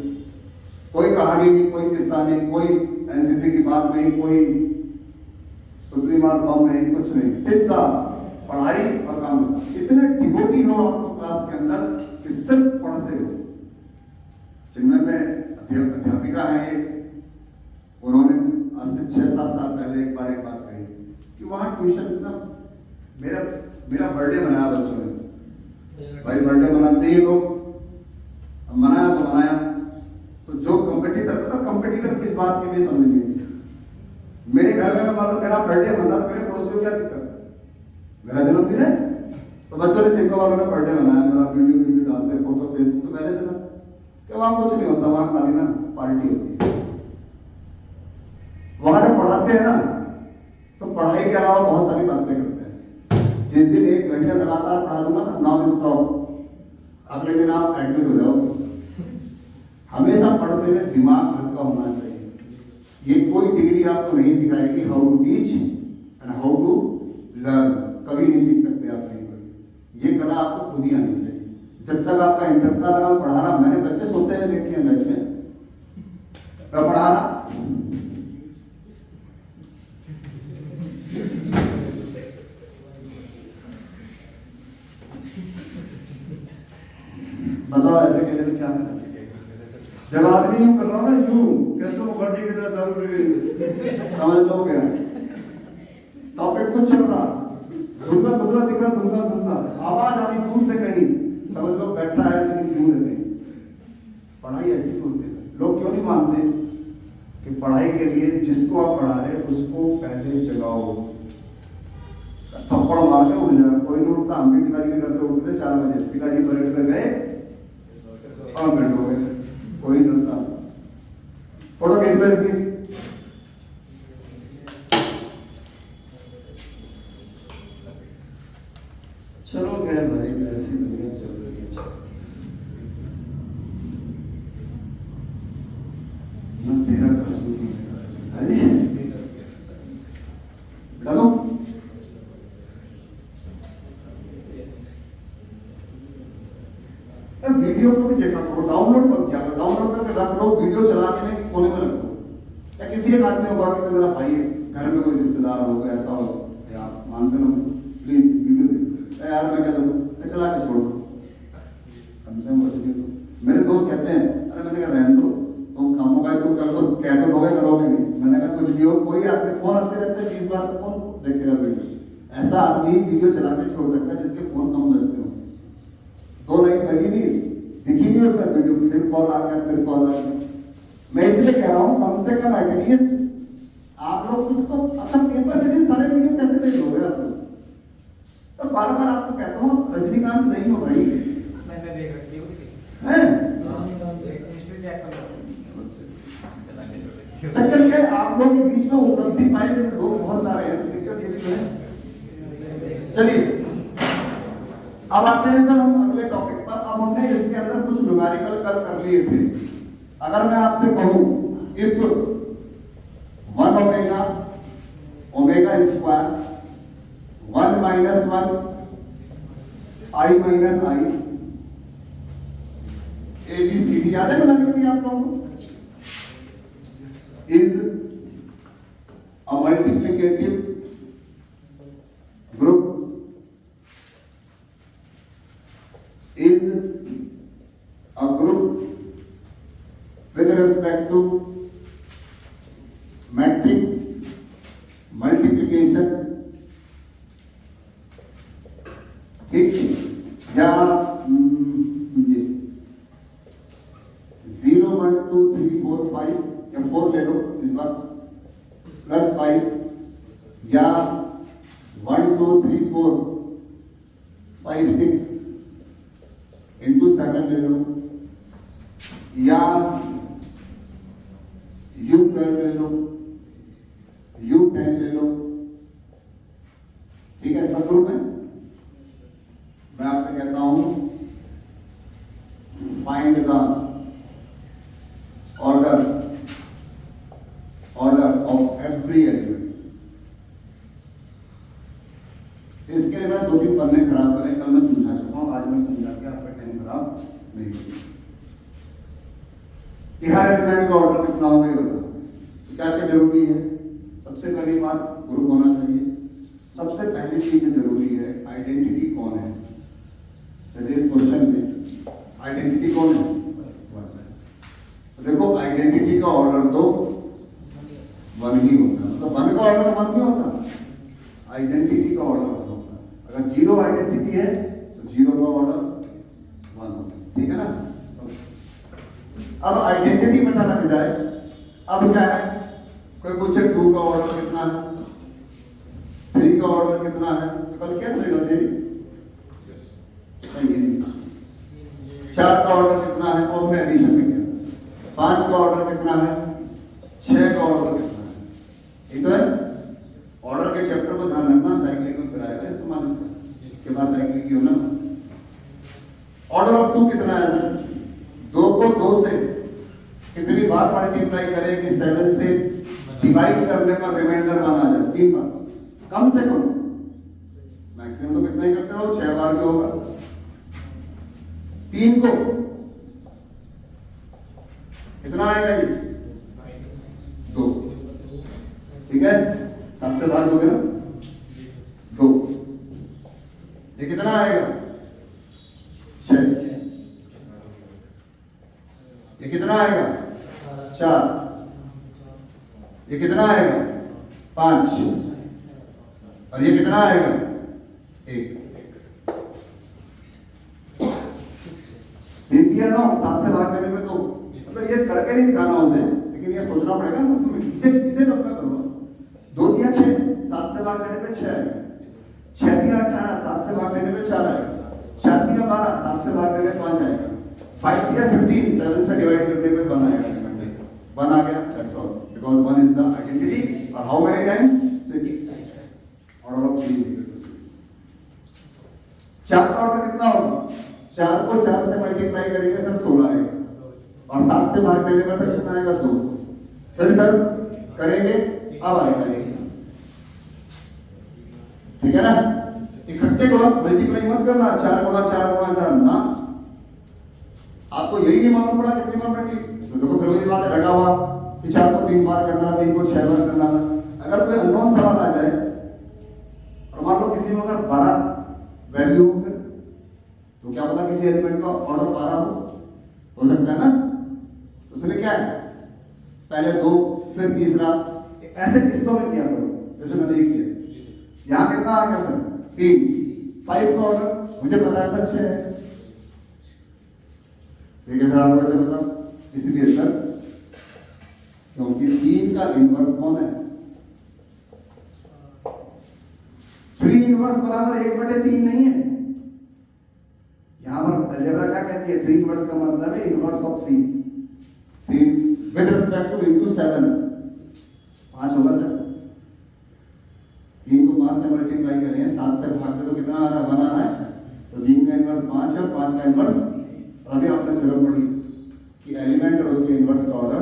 कोई कहानी नहीं, कोई किस्सा नहीं, कोई एनसीसी की बात नहीं, कोई सुतली मार बम नहीं, कुछ नहीं, सीधा पढ़ाई और काम करना। इतने डिवोटी हो आपको क्लास के अंदर कि सिर्फ पढ़ते हो। जिनमें में अध्यापिका है एक, उन्होंने आज से 6-7 साल पहले एक बात कही कि वहाँ ट्यूशन ना, मेरा बर्थडे मनाया बच्चों ने, भाई बर्थडे मनाते ही लोग, मनाया तो मनाया, तो जो कंपटीटर, पता कंपटीटर किस बात के लिए समझ नहीं। मेरे घर में मान लो मेरा बर्थडे मना तो मेरे पड़ोसी को क्या दिक्कत, मेरा जन्मदिन है तो बच्चों ने चिंता वालों ने बर्थडे मनाया, मेरा वीडियो डालते फोटो फेसबुक तो पहले से ना कि वहाँ कुछ नहीं होता, वहाँ खाली ना पार्टी होती है। वहाँ जब पढ़ाते हैं ना तो पढ़ाई के अलावा बहुत सारी बातें करते हैं। जिस दिन 1 घंटे लगातार पढ़ा दूंगा ना, नॉन स्टॉप, अगले दिन आप एडमिट हो जाओ। हमेशा पढ़ते हुए दिमाग हल्का होना चाहिए। ये कोई डिग्री आपको नहीं सिखाएगी how to teach and how to learn, कभी नहीं सीख सकते आप कहीं पर। ये कला आपको खुद ही आनी चाहिए। जब तक आपका इंटर का लगा पढ़ा रहा, मैंने बच्चे सोते हुए देखे हैं बैच में, मैं पढ़ा रहा, बताओ ऐसे कहने में क्या है? जब आदमी यूं कर रहा हूं ना, यूं कैसे मुखर्जी की तरह दारू समझ लो क्या टॉपिक कुछ चल रहा, धुंधला धुंधला दिख रहा, धुंधला धुंधला आवाज आ रही दूर से कहीं, समझ लो बैठा है लेकिन दूर है नहीं। पढ़ाई ऐसी होती है। लोग क्यों नहीं मानते कि पढ़ाई के लिए जिसको आप पढ़ा रहे उसको पहले जगाओ। थप्पड़ मार के उठ जाए, कोई नहीं उठता। हम भी पिताजी के घर से उठते थे 4 बजे, पिताजी परेड पे गए 5 मिनट हो गए, कोई नहीं उठता। फोटो खींच लो इसकी। चलो गए भाई, ऐसी दुनिया चल रही है। ना तेरा कसूर है डालो। वीडियो को भी देखा करो, डाउनलोड मत किया करो, डाउनलोड करके रख लो, वीडियो चला के नहीं कोने में रख दो। या किसी एक आदमी होगा कि मेरा भाई है, घर में कोई रिश्तेदार हो गया, ऐसा हो, आप मानते ना, प्लीज वीडियो दे यार, मैं क्या करूँ, मैं चला के छोड़ दो, कम से कम कुछ नहीं। तो मेरे दोस्त कहते हैं, अरे मैंने कहा रहने दो, तुम खामो भाई, तुम कर दो, कहते लोगे करोगे नहीं। मैंने कहा कुछ भी हो, कोई आदमी फोन आते रहते 20 बार, तो कौन देखेगा वीडियो? ऐसा आदमी वीडियो चला के छोड़ सकता है जिसके फोन कम बजते हो। 2 लाइन लगी थी, दिखी नहीं उसमें वीडियो, फिर कॉल आ गया, फिर कॉल आ गया। मैं इसलिए कह रहा हूँ कम से कम एटलीस्ट आप लोग कुछ तो अच्छा पेपर के दिन सारे वीडियो कैसे देख लोगे आप लोग? तो बार बार आपको कहता हूँ रजनीकांत नहीं हो भाई,
मैंने देख रखी
है चक्कर क्या है? आप लोग के बीच में उपलब्धि पाए लोग बहुत सारे हैं, दिक्कत ये भी तो है। चलिए अब आते हैं सर हम अगले टॉपिक पर। अब हमने इसके अंदर कुछ न्यूमेरिकल कर लिए थे। अगर मैं आपसे कहूं if 1 omega omega square 1 minus 1 i minus i a b c d, याद है बनाने के लिए आप लोगों को, is a multiplicative group, is a group with respect to matrix multiplication, ठीक, या ये 0 1 2 3 4 5 या 4 ले लो इस बार, +5 या 1 2 3 4 5 6 इंटू 7 ले लो, या U12 ले लो, U10 ले लो, ठीक है। सब ग्रुप है। मैं आपसे कहता हूं find the order of every element. इसके लिए मैं 2-3 पन्ने खराब करें, कल मैं समझा चुका हूं, आज मैं समझा के आपका टाइम खराब नहीं किया। हर एलिमेंट का ऑर्डर कितना होगा ये बताओ। क्या क्या जरूरी है? सबसे पहली बात ग्रुप होना चाहिए, सबसे पहली चीज जो जरूरी है, आइडेंटिटी कौन है। जैसे इस क्वेश्चन में आइडेंटिटी कौन है, तो देखो आइडेंटिटी का ऑर्डर तो वन ही होता है, मतलब वन का ऑर्डर वन नहीं होता, आइडेंटिटी का ऑर्डर होता है। अगर जीरो आइडेंटिटी है तो जीरो का ऑर्डर वन होता है, ठीक है ना। अब आइडेंटिटी पता लग जाए, अब क्या है, कोई पूछे 2 का ऑर्डर कितना है, 3 का ऑर्डर कितना है, तो कल क्या करेगा सही, 4 का ऑर्डर कितना है, और हमने एडिशन में किया, 5 का ऑर्डर कितना है, 6 का ऑर्डर कितना है, ये तो है। ऑर्डर के चैप्टर को ध्यान रखना, साइक्लिक में फिर आएगा इस्तेमाल इसका, इसके बाद साइक्लिक की होना। ऑर्डर ऑफ 2 कितना है सर, 2 को 2 से कितनी बार मल्टीप्लाई करें कि 7 से डिवाइड करने पर रिमाइंडर 1 आ जाए, 3 बार कम से कम, मैक्सिमम तो कितना ही करते हो, 6 बार भी होगा। 3 को कितना आएगा, ये 2, ठीक है, 7 से भाग दोगे ना 2, ये कितना आएगा 6, ये कितना आएगा 4, ये कितना आएगा 5, और ये कितना आएगा 1। दिया ना 7 से भाग करने में, तो मतलब ये करके नहीं दिखाना उसे, लेकिन ये सोचना पड़ेगा ना, इसे इसे अपना करो। 2 दिया 6, 7 से भाग करने में 6 आएगा, 6 दिया 18, 7 से भाग करने में 4 आएगा, 4 दिया 12, 7 से भाग करने में 5 आएगा, 5 दिया 15, 7 से डिवाइड करने में 1 आएगा, 1 आ गया, that's all, because 1 is the identity. और how many times, 6, order of 3 is 6। 4 का ऑर्डर कितना होगा, 4 को 4 से मल्टीप्लाई करेंगे सर 16 आएगा, और 7 से भाग देने पर सर कितना आएगा 2, फिर सर करेंगे अब आएगा 1, ठीक है ना। इकट्ठे को मल्टीप्लाई मत करना, 4 गुणा 4 गुणा 4 ना, आपको यही नहीं मालूम पड़ा कितनी बार मल्टी, तो देखो फिर वही बात है, घटा हुआ कि 4 को 3 बार करना, 3 को 6 बार करना। अगर कोई अननोन सवाल आ जाए और मान लो किसी में अगर 12 वैल्यू हो, फिर तो क्या पता किसी एलिमेंट का ऑर्डर 12 हो सकता है ना, तो इसलिए क्या है, पहले 2 फिर तीसरा, ऐसे किस्तों में किया करो, जैसे मैंने ये किया। यहाँ कितना आ गया सर 3, 5 का ऑर्डर मुझे पता है सर 6 है, ठीक है सर, आपको कैसे पता, इसलिए सर क्योंकि 3 का इनवर्स कौन है, 3 इनवर्स बराबर 1/3 नहीं है। यहां पर अलजेब्रा क्या कहती है, 3 इनवर्स का मतलब है inverse of 3 with respect to into 7, 5 होगा सर। 3 को 5 से मल्टीप्लाई करें, 7 से भाग दे तो कितना आ रहा है, 1 आ रहा है, तो 3 का इनवर्स 5 है और 5 का इनवर्स, अभी आपने थ्योरम पढ़ी कि एलिमेंट और उसके इनवर्स का ऑर्डर,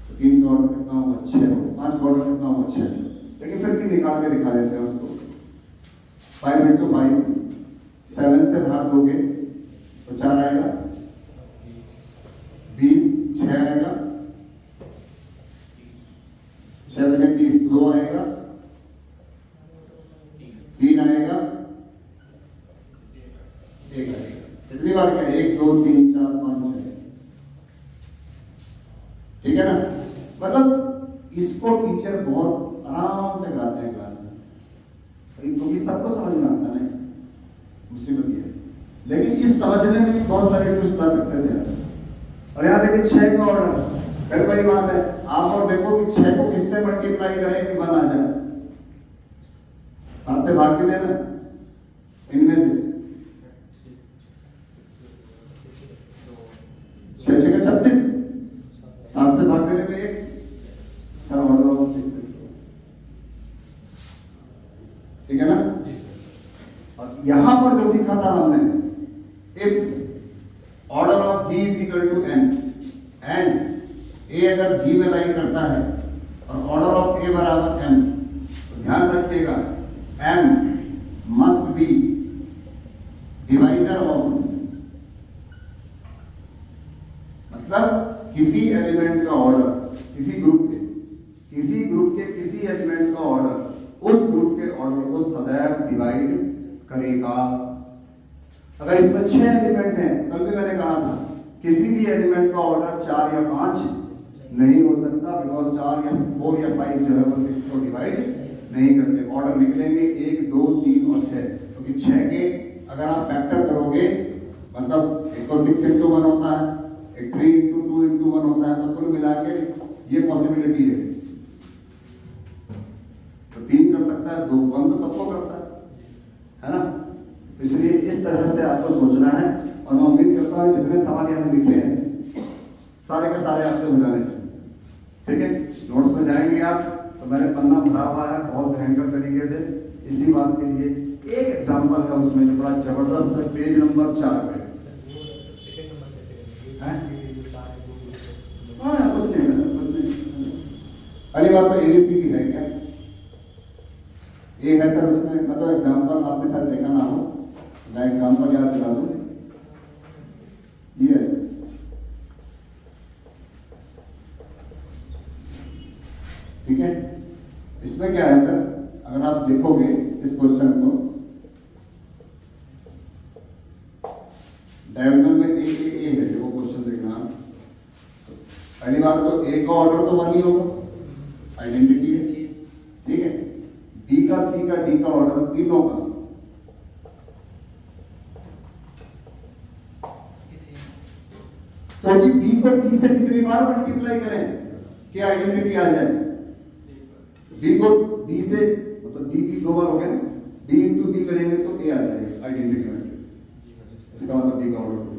तो 3 का ऑर्डर कितना होगा 6, 5 का ऑर्डर कितना होगा 6, लेकिन फिर भी निकाल के दिखा देते हैं उसको। 5 × 5, 7 से भाग दोगे तो 4 आएगा, 20, 6 आएगा, 6 बजे 30, 2 आएगा, 3 आएगा, 1 आएगा। कितनी बार क्या, 1 2 3 4 5 6, ठीक है ना। मतलब इसको टीचर बहुत आराम से कराते हैं क्लास में, क्योंकि सबको समझ में आता है, मुसीबत ये है। लेकिन इस समझने में बहुत सारे ट्विस्ट ला सकते थे। और यहाँ देखिए 6 का ऑर्डर, फिर वही बात है, आप और देखो कि 6 को किससे मल्टीप्लाई करें कि 1 आ जाए, 7 से भाग के देना इनमें से, 6 6 36, 7 से भाग देने में 1, सर ऑर्डर ऑफ 6, ठीक है ना। और यहां पर जो सीखा था हमने, if order of g is equal to n and a अगर g में लाई करता है और ऑर्डर ऑफ a बराबर m, तो ध्यान रखिएगा m must be divisor of, मतलब किसी एलिमेंट का ऑर्डर, किसी ग्रुप के किसी एलिमेंट का ऑर्डर उस करेगा। अगर इसमें 6 एलिमेंट हैं, कल भी मैंने कहा था किसी भी एलिमेंट का ऑर्डर 4 या 5 नहीं हो सकता, बिकॉज 4 या 4 या 5 जो है वो 6 को डिवाइड नहीं करते। ऑर्डर निकलेंगे 1, 2, 3 और 6, क्योंकि 6 के अगर आप फैक्टर करोगे, मतलब एक तो 6 into 1 होता है, एक 3 into 2 into 1 होता है, तो कुल मिला के ये पॉसिबिलिटी है। तो 3 कर सकता है, 2 1 तो सबको करता है ना। इसलिए इस तरह से आपको सोचना है, और मैं उम्मीद करता हूँ जितने सवाल यहाँ लिखे हैं सारे के सारे आपसे हो जाने चाहिए। ठीक है, नोट्स में जाएंगे आप, तो मैंने पन्ना भरा हुआ है बहुत भयंकर तरीके से इसी बात के लिए। एक एग्जाम्पल है उसमें जो बड़ा जबरदस्त है, पेज नंबर 4 पे। हाँ कुछ नहीं है, कुछ नहीं। अगली बात तो ABCD है क्या? ये है सर उसमें, मतलब एग्जाम्पल आपके साथ देखा ना हो, मैं एग्जाम्पल याद दिला दूं। ये है ठीक है। इसमें क्या है सर, अगर आप देखोगे इस क्वेश्चन को, डायगोनल में ए है जो वो क्वेश्चन देखना। पहली बात तो ए का ऑर्डर तो 1 ही होगा, आइडेंटिटी है, ठीक है। बी का, सी का, डी का ऑर्डर तीनों का क्योंकि बी को डी से कितनी बार मल्टीप्लाई करें कि आइडेंटिटी आ जाए। बी को बी से, मतलब बी की 2 बार हो गया ना, डी इंटू बी करेंगे तो ए आ जाएगा आइडेंटिटी मैट्रिक्स। इसका मतलब बी का ऑर्डर 2,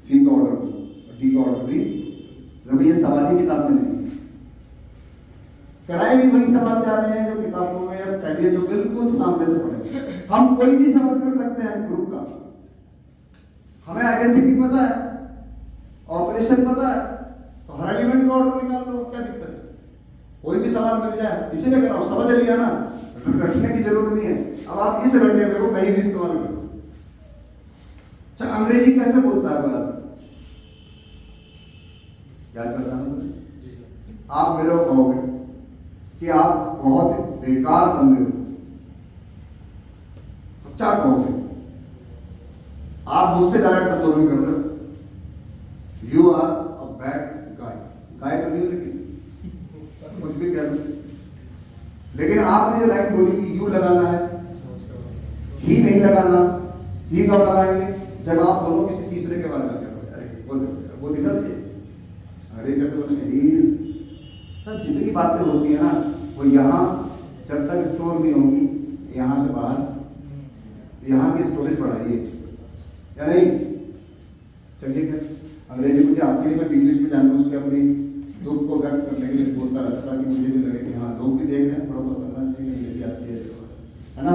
सी का ऑर्डर 2, डी का ऑर्डर 3। जब ये सवाल ही किताब में नहीं है, कराए भी वही सवाल जा रहे हैं जो किताबों में या पहले जो बिल्कुल सामने से पढ़े। हम कोई भी सवाल कर सकते हैं ग्रुप का, हमें आइडेंटिटी पता है, ऑपरेशन पता है, तो हर एलिमेंट का ऑर्डर निकाल लो, क्या दिक्कत है? कोई भी सवाल मिल जाए, इसीलिए कह रहा हूं, समझ लिया ना, रटने की जरूरत नहीं है। अब आप इस रटे में को कहीं भी इस्तेमाल करो। अच्छा, अंग्रेजी कैसे बोलता है बात याद करता हूं। आप मेरे को कहोगे कि आप बहुत बेकार बंदे हो, तो क्या कहोगे? आप मुझसे डायरेक्ट संबोधन कर रहे हो, you are a bad guy. Guy तो नहीं, लेकिन कुछ भी कह लो। लेकिन आपने जो लाइन बोली कि यू लगाना है, ही नहीं लगाना, ही कब लगाएंगे? जब आप दोनों किसी तीसरे के बारे में कह रहे हो। अरे वो दिक्कत है, अरे कैसे बोलेंगे? सब जितनी बातें होती है ना, वो यहाँ जब तक स्टोर नहीं होगी, यहाँ से बाहर यहाँ की स्टोरेज बढ़ाइए या नहीं। चलिए, क्या अंग्रेजी मुझे आती है, मैं इंग्लिश में जानबूझ के अपनी दुख को व्यक्त करने के लिए बोलता रहता, ताकि मुझे भी लगे कि हाँ लोग भी देख रहे हैं, थोड़ा बहुत करना चाहिए, अंग्रेजी आती है ना।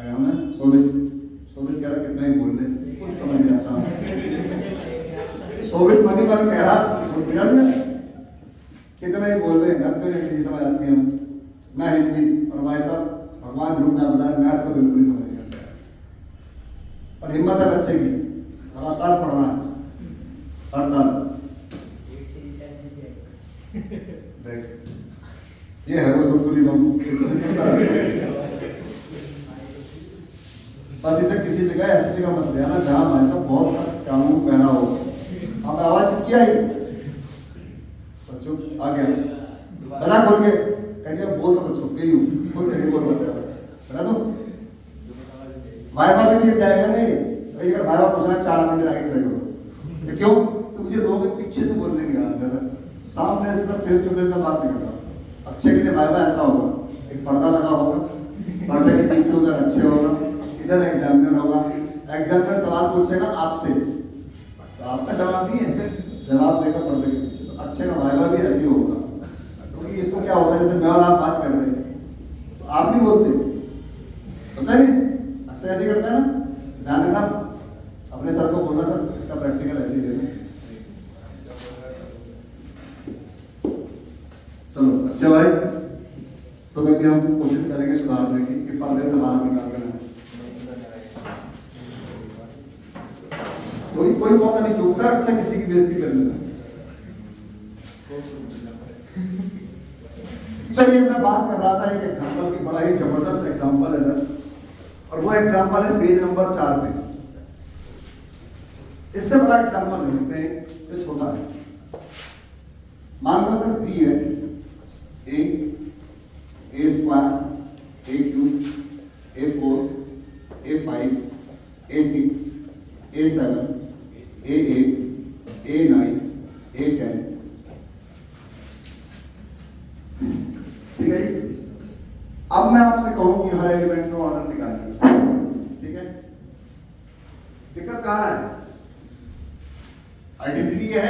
हमें सोवियत कह रहा कितना ही बोल दे, कुछ समझ नहीं आता। सोवियत मनी मन कह रहा कितना ही बोल दे, घर तो नहीं समझ आती है ना हिंदी। और भाई साहब भगवान झूठ ना बुलाए, मैथ तो बिल्कुल ही समझ नहीं आता। और हिम्मत है बच्चे की, लगातार पढ़ना हर साल। देख ये है वो सुरसुरी बम, बस इसे किसी जगह ऐसी जगह मत ले आना जहाँ भाई साहब बहुत सा कानून पहना हो। अब आवाज किसकी आई? बच्चों आ गया, बना खोल के कहिए, बोल तो छुप गई हूँ, खोल के बोल बता दो। वाइवा में भी जाएगा नहीं, अगर वाइवा पूछना 4 आदमी लाइक करेगा, क्यों? तो मुझे लोगों के पीछे से बोलने की आदत है, सामने से सब फेस टू फेस बात नहीं करता। अच्छे के लिए वाइवा ऐसा होगा, एक पर्दा लगा होगा, पर्दे के पीछे उधर अच्छे होगा, इधर एग्जामिनर होगा, एग्जामिनर सवाल पूछेगा आपसे, तो आपका जवाब नहीं है, जवाब देगा पर्दे के पीछे। तो अच्छे का वाइवा भी ऐसे ही होगा, क्योंकि इसको क्या होता है, जैसे मैं और आप बात कर रहे हैं, तो आप नहीं बोलते, पता नहीं अक्सर ऐसे करता है ना। ध्यान देना, अपने सर को बोलना, सर इसका प्रैक्टिकल ऐसे ही देना। चलो अच्छे भाई, तो मैं भी हम कोशिश करेंगे सुधारने की कि पर्दे से बाहर निकाल कर कोई मौका नहीं चूकता अच्छा किसी की बेइज्जती करने का। चलिए, मैं बात कर रहा था एक एग्जांपल की, बड़ा ही जबरदस्त एग्जांपल है सर। और वो एग्जांपल है पेज नंबर 4 पे। इससे बड़ा एग्जांपल लेते हैं, ये छोटा है। मान लो सर जी है ए स्क्वायर, ए cube, A4, A5, A6, A7, A8, A9, A10, ठीक है जी। अब मैं आपसे कहूं कि हर एलिमेंट का ऑर्डर निकालिए, ठीक है। दिक्कत कहां है? आइडेंटिटी है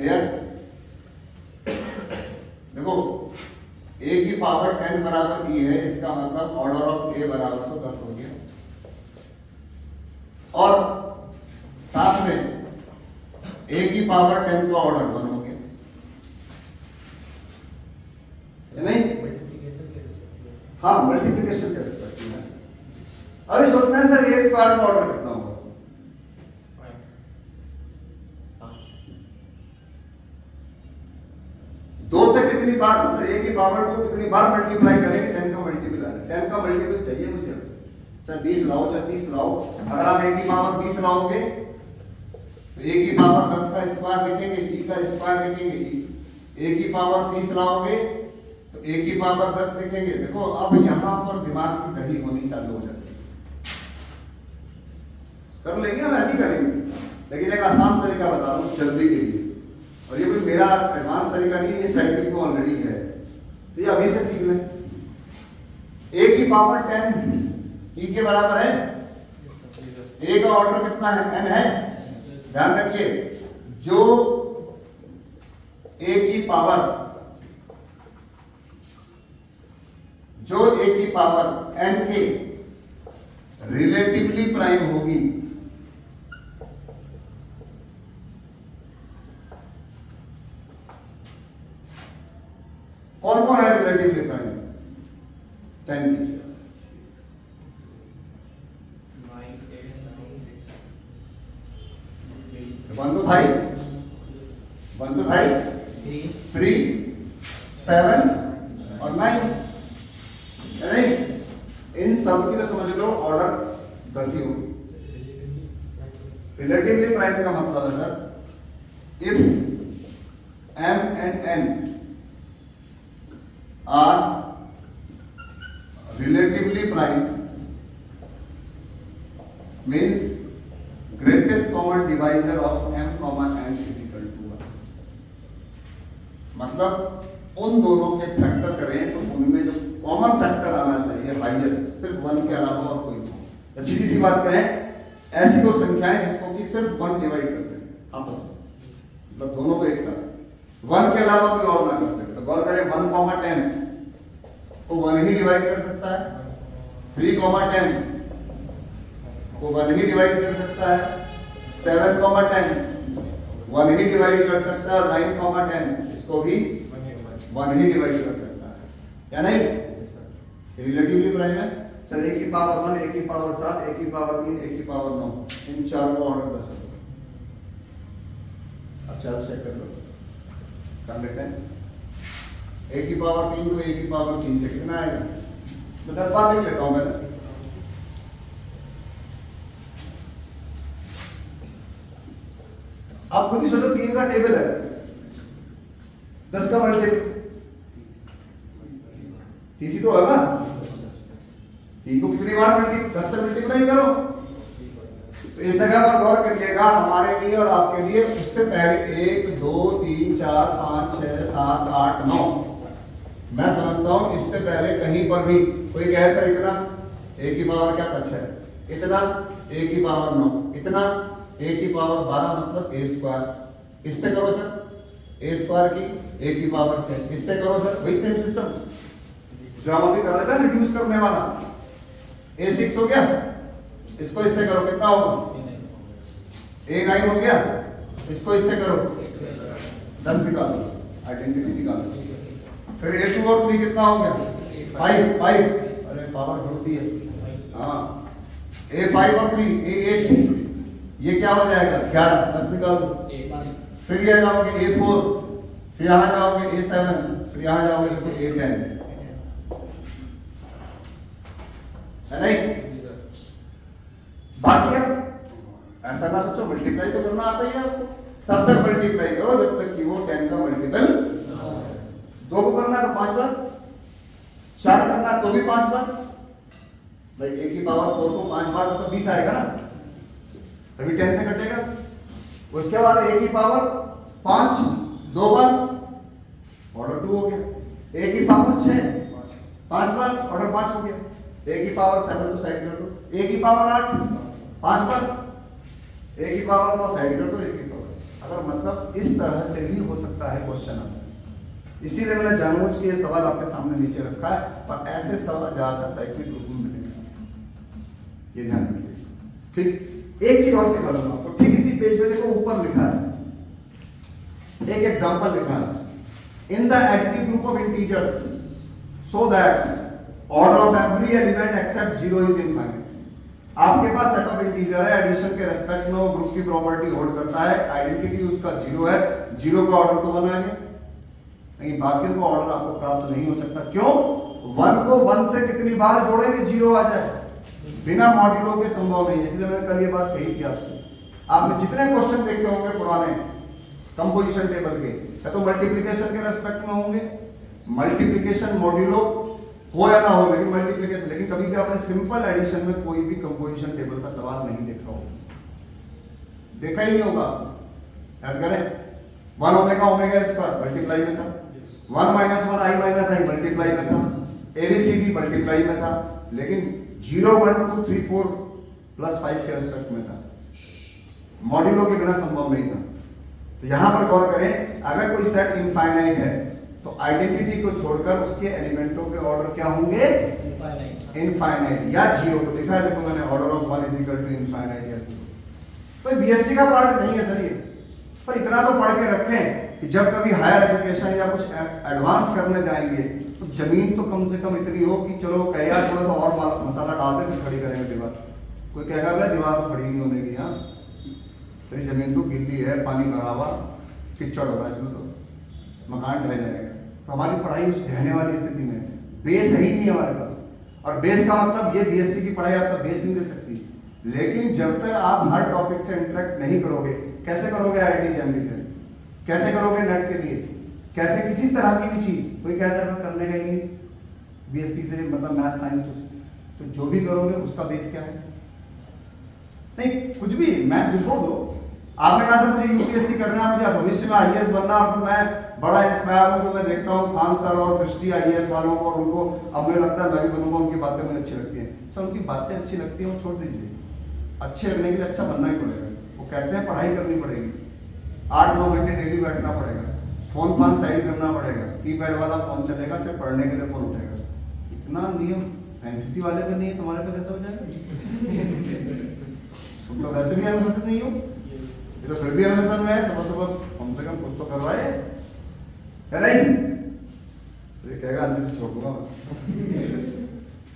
यार, देखो a की पावर 10 बराबर e है, इसका मतलब ऑर्डर ऑफ a बराबर तो 10 हो गया, और साथ में a की पावर 10 का ऑर्डर 1 हो गया, नहीं? हाँ, मल्टीप्लिकेशन के रिस्पेक्ट में। अभी सोचना है सर a स्क्वायर का ऑर्डर कितना होगा? 2 से कितनी बार, मतलब a की पावर 2 कितनी बार मल्टीप्लाई करें? 10 का मल्टीपल है, 10 का मल्टीपल चाहिए मुझे सर। 20 लाओ, 36 लाओ। अगर आप a की पावर 20 लाओगे तो a की पावर 10 का स्क्वायर लिखेंगे, e का स्क्वायर लिखेंगे, a की पावर 30 लाओगे तो a की पावर 10 लिखेंगे। देखो अब यहां पर दिमाग की दही होनी चालू हो जाती है। कर लेंगे, हम ऐसे ही करेंगे, लेकिन एक आसान तरीका बता रहा हूं जल्दी के लिए, और ये कोई मेरा एडवांस तरीका नहीं है, ये साइंटिफिक में ऑलरेडी है, तो ये अभी से सीख लें। a की पावर 10 e के बराबर है, a का ऑर्डर कितना है? n है। ध्यान रखिए, जो a की पावर n के रिलेटिवली प्राइम होगी, कौन कौन है रिलेटिवली प्राइम? 10 की 1 तो था ही, 3, 7 और 9, नहीं? इन सब की तो समझ लो ऑर्डर 10 ही होगी। रिलेटिवली प्राइम का मतलब है sir, if m and n are relatively prime means greatest common divisor of m comma n is equal to 1। मतलब उन दोनों के फैक्टर करें तो उनमें जो कॉमन फैक्टर आना चाहिए हाईएस्ट, सिर्फ 1 के अलावा और कोई नहीं। सीधी सी बात कहें, ऐसी दो संख्याएं जिसको कि सिर्फ 1 डिवाइड कर सके आपस में, मतलब दोनों को एक साथ, 1 के अलावा कोई और ना कर सके। तो गौर करें 1, 10 को 1 ही डिवाइड कर सकता है, 3, 10 को 1 ही डिवाइड कर सकता है, 7, 10 1 ही डिवाइड कर सकता है, और 9, 10 इसको भी 1 ही डिवाइड कर सकता है, या नहीं? रिलेटिवली प्राइम है सर। a की पावर 1, a की पावर 7, a की पावर 3, a की पावर 9, इन चारों का ऑर्डर 10 है। अब चलो चेक कर लो, कर लेते हैं। a की पावर 3 को a की पावर 3 से कितना आएगा? मैं 10 बार लिख लेता हूं मैं। आप खुद ही सोचो, 3 का टेबल है, 10 का मल्टीपल 30 ही तो होगा। 3 को कितनी बार 10 से मल्टीप्लाई करो, तो इस जगह पर गौर करिएगा, हमारे लिए और आपके लिए उससे पहले 1, 2, 3, 4, 5, 6, 7, 8, 9, मैं समझता हूं इससे पहले कहीं पर भी कोई कहे सर इतना a की पावर क्या तक है, इतना a की पावर 9, इतना a की पावर 12, मतलब a स्क्वायर। इससे करो सर a स्क्वायर की a की पावर 6, इससे करो सर वही सेम सिस्टम जो हम अभी कर रहे थे, रिड्यूस करने वाला। a6 हो गया, इसको इससे करो कितना होगा? a9 हो गया, इसको इससे करो 10 निकालो, आइडेंटिटी निकालो। फिर a2 और 3 कितना हो गया? 5, अरे पावर बढ़ती है, हाँ। a5 और 3 a8, ये क्या हो जाएगा? 11, 10 निकालो। फिर ये जाओगे a4, फिर यहाँ जाओगे a7, फिर यहाँ जाओगे a10। है नहीं? बाकी अब ऐसा ना सोचो मल्टीप्लाई तो करना आता ही है आपको, तब तक मल्टीप्लाई करो जब तक कि वो 10 का मल्टीपल, 2 को करना है तो 5 बार, 4 करना है तो भी 5 बार, भाई a की पावर 4 को 5 बार तो 20 आएगा ना, अभी 10 से कटेगा। उसके बाद a की पावर 5 2 बार, ऑर्डर 2 हो गया। a की पावर 6 5 बार, ऑर्डर 5 हो गया। a की पावर 7 तो साइड कर दो, a की पावर 8 5 बार, a की पावर 9 साइड कर दो, a की पावर, अगर मतलब इस तरह से भी हो सकता है क्वेश्चन। इसीलिए मैंने जानबूझ के ये सवाल आपके सामने नीचे रखा है, और ऐसे सवाल ज्यादातर साइक्लिक ग्रुप में मिलेंगे, ये ध्यान रखिए। ठीक, एक चीज और सिखा दूंगा आपको, ठीक इसी पेज पे देखो ऊपर लिखा है, एक एग्जांपल लिखा है, in the additive group of integers so that order of every element except 0 is infinite. आपके पास सेट ऑफ इंटीजर है, एडिशन के रेस्पेक्ट में वो ग्रुप की प्रॉपर्टी होल्ड करता है, आइडेंटिटी उसका 0 है, 0 का ऑर्डर तो बना है, नहीं बाकी को ऑर्डर आपको प्राप्त नहीं हो सकता। क्यों? 1 को 1 से कितनी बार जोड़ेंगे 0 आ जाए, बिना मॉड्यूलो के संभव नहीं है। इसलिए मैंने कल ये बात कही थी आपसे, आपने जितने क्वेश्चन देखे होंगे पुराने कंपोजिशन टेबल के, या तो मल्टीप्लिकेशन के रेस्पेक्ट में होंगे, मल्टीप्लिकेशन मॉड्यूलो हो या ना हो, लेकिन मल्टीप्लिकेशन, लेकिन कभी भी आपने सिंपल एडिशन में कोई भी कंपोजिशन टेबल का सवाल नहीं देखा होगा, देखा ही नहीं होगा। याद करें, 1 ओमेगा ओमेगा स्क्वायर मल्टीप्लाई में था, 1 minus 1 i minus I multiply में था, एबीसीडी मल्टीप्लाई में था, लेकिन 0 1 2 3 4 प्लस 5 के रेस्पेक्ट में था, मॉड्यूलो के बिना संभव नहीं था। तो यहां पर गौर करें, अगर कोई सेट इनफाइनाइट है तो आइडेंटिटी को छोड़कर उसके एलिमेंटों के ऑर्डर क्या होंगे? इनफाइनाइट या 0। तो लिखा है देखो मैंने, order of 1 is equal to infinite या 0। तो बीएससी का पार्ट नहीं है सर ये, पर इतना तो पढ़ के रखें कि जब कभी हायर एजुकेशन या कुछ एडवांस करने जाएंगे तो जमीन तो कम से कम इतनी हो कि चलो कहेगा थोड़ा सा और मसाला डाल दे फिर खड़ी करेंगे दीवार। कोई कहेगा भाई दीवार तो खड़ी नहीं होने की, यहाँ तेरी जमीन तो गिल्ली है, पानी भरा हुआ, किचड़ हो रहा है, इसमें तो मकान ढह जाएगा। तो हमारी पढ़ाई उस ढहने वाली स्थिति में, बेस है ही नहीं हमारे पास। और बेस का मतलब ये बीएससी की पढ़ाई आपका बेस नहीं दे सकती, लेकिन जब तक आप हर टॉपिक से इंटरेक्ट नहीं करोगे, कैसे करोगे आईआईटी एग्जाम के लिए, कैसे करोगे नेट के लिए, कैसे किसी तरह की भी चीज, कोई कैसे करने का ही नहीं बीएससी से, मतलब मैथ साइंस कुछ, तो जो भी करोगे उसका बेस क्या है? नहीं कुछ भी, मैथ जो छोड़ दो। आपने कहा था मुझे यूपीएससी करना है, मुझे भविष्य में आईएएस बनना, तो मैं बड़ा इंस्पायर हूँ, जो मैं देखता हूँ खान सर और दृष्टि आईएएस वालों को, और उनको अब मुझे लगता है मैं भी बनूंगा, उनकी बातें मुझे अच्छी लगती हैं। सर उनकी बातें अच्छी लगती हैं, वो छोड़ दीजिए, अच्छे लगने के लिए अच्छा बनना ही पड़ेगा। वो कहते हैं पढ़ाई करनी पड़ेगी, 8-9 घंटे डेली बैठना पड़ेगा, फोन फान साइड करना पड़ेगा, कीपैड वाला फोन चलेगा, सिर्फ पढ़ने के लिए फोन उठेगा। इतना नियम एनसीसी वाले पे नहीं है, तुम्हारे पे कैसे हो जाएगा? तुम तो वैसे भी अनुशासित नहीं हो, ये तो फिर भी अनुशासन में है, सुबह सुबह कम से कम कुछ तो करवाए, है नहीं? तो ये कहेगा एनसीसी छोड़ दूंगा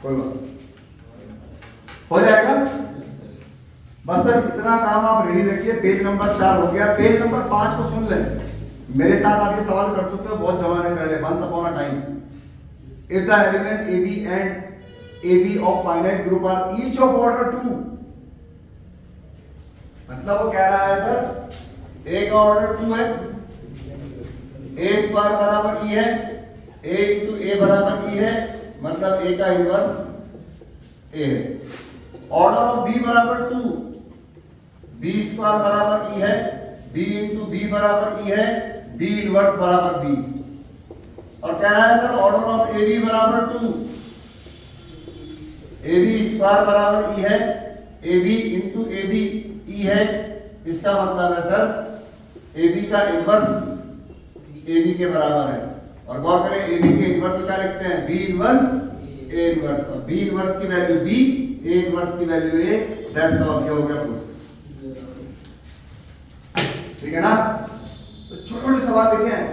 कोई बात हो जाएगा। बस सर इतना काम आप रेडी रखिए। पेज नंबर 4 हो गया, पेज नंबर 5 को सुन लें। मेरे साथ आप ये सवाल कर चुके हो बहुत जमाने पहले, once upon a time. If the element a b and a b of finite group are each of order 2, मतलब वो कह रहा है सर ए का ऑर्डर 2 है, ए स्क्वायर बराबर ई है, ए इंटू ए बराबर ई है, मतलब ए का इनवर्स ए है। ऑर्डर ऑफ बी बराबर 2, बी स्क्वायर बराबर ई है, बी इंटू बी बराबर ई है, बी इनवर्स बराबर बी। और कह रहा है sir order of a b बराबर 2, ए बी स्क्वायर बराबर ई है, a b into a b e है। इसका मतलब है सर ए बी का इनवर्स ए बी के बराबर है। और गौर करें ए बी के इनवर्स क्या लिखते हैं? बी इनवर्स ए इनवर्स, और बी इनवर्स की वैल्यू बी, ए इनवर्स की वैल्यू ए, दैट्स ऑल। ये हो गया प्रूफ, ठीक है ना? तो छोटे छोटे सवाल देखे हैं,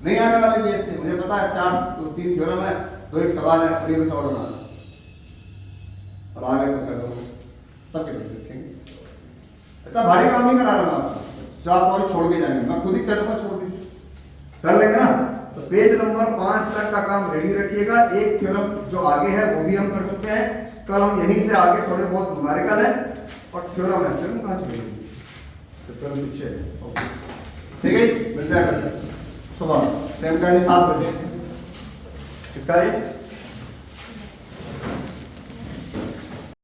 नहीं आने वाले बेस से, मुझे पता है 4-3 थ्योरम है, 2-1 सवाल है, और ये भी सवाल बनाना, और आगे तो कर दो, तब क्या देखेंगे। इतना भारी काम नहीं करा रहा मैं आपको, जो आप और छोड़ के जाएंगे, मैं खुद ही कर लूंगा, छोड़ दीजिए, कर लेंगे ना। तो पेज नंबर 5 तक का काम रेडी रखिएगा। एक थ्योरम जो आगे है वो भी हम कर चुके हैं। कल हम यहीं से आगे थोड़े बहुत न्यूमेरिकल है और थ्योरम है। थ्योरम कहाँ चले गए? तो थ्योरम पीछे है। ओके ठीक है, मिलते हैं कल सुबह सेम टाइम 7 बजे। किसका है?